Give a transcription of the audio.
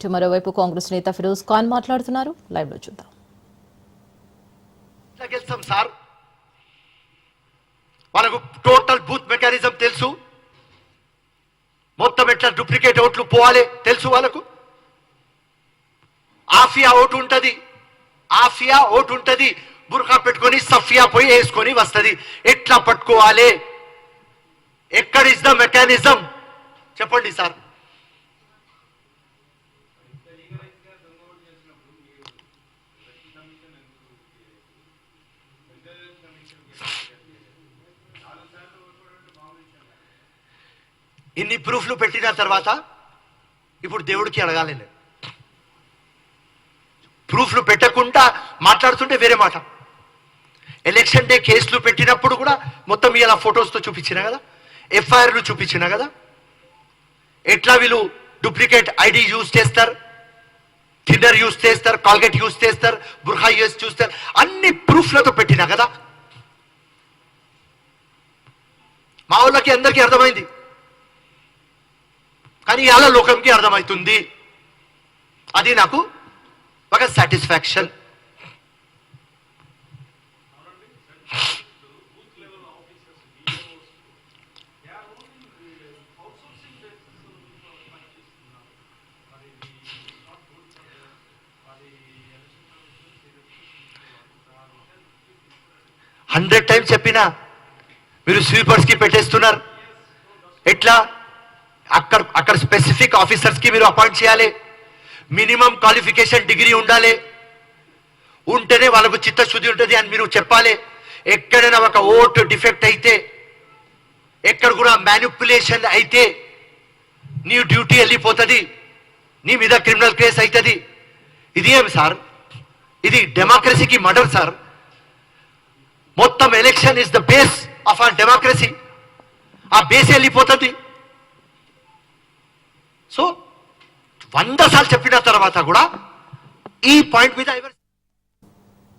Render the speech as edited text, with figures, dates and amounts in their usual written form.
మరోవైపు కాంగ్రెస్ నేత ఫిరోజ్ ఖాన్ మాట్లాడుతున్నారు. లైవ్ లో చూద్దాం. సార్ వాళ్ళకు టోటల్ బూత్ మెకానిజం తెలుసు, మొత్తం ఎట్లా డూప్లికేట్ ఓట్లు పోవాలి తెలుసు వాళ్ళకు. ఆఫియా ఓటు ఉంటది, బుర్ఖా పెట్టుకొని సఫియా పోయి వేసుకొని వస్తుంది. ఎట్లా పట్టుకోవాలి, ఎక్కడ ఇస్ ద మెకానిజం చెప్పండి సార్. ఇన్ని ప్రూఫ్లు పెట్టిన తర్వాత ఇప్పుడు దేవుడికి అడగాలి. ప్రూఫ్లు పెట్టకుండా మాట్లాడుతుంటే వేరే మాట. ఎలక్షన్ డే కేసులు పెట్టినప్పుడు కూడా మొత్తం ఇలా ఫొటోస్తో చూపించిన కదా, ఎఫ్ఐఆర్లు చూపించిన కదా, ఎట్లా వీళ్ళు డూప్లికేట్ ఐడి యూజ్ చేస్తారు, థిన్నర్ యూజ్ చేస్తారు, కాల్గేట్ యూజ్ చేస్తారు, బుర్ఖా యూజ్ చూస్తారు, అన్ని ప్రూఫ్లతో పెట్టినా కదా. మా వాళ్ళకి అందరికీ అర్థమైంది, కానీ ఇలా లోకంకి అర్థమవుతుంది. అది నాకు ఒక సాటిస్ఫాక్షన్. హండ్రెడ్ టైమ్స్ చెప్పినా మీరు స్వీపర్స్ కి పెట్టేస్తున్నారు. ఎట్లా అక్కడ స్పెసిఫిక్ ఆఫీసర్స్ కి మీరు అపాయింట్ చేయాలి, మినిమం క్వాలిఫికేషన్ డిగ్రీ ఉండాలి, ఉంటేనే వాళ్ళకు చిత్తశుద్ధి ఉంటుంది అని మీరు చెప్పాలి. ఎక్కడైనా ఒక ఓటు డిఫెక్ట్ అయితే, ఎక్కడ కూడా మ్యానిపులేషన్ అయితే నీ డ్యూటీ వెళ్ళిపోతుంది, నీ మీద క్రిమినల్ కేసు అవుతుంది. ఇది ఏమి సార్, ఇది డెమోక్రసీకి మర్డర్ సార్. మొత్తం election is the base of our democracy. ఆ బేస్ వెళ్ళిపోతుంది. సో 100 సార్లు చెప్పిన తర్వాత కూడా ఈ పాయింట్ మీద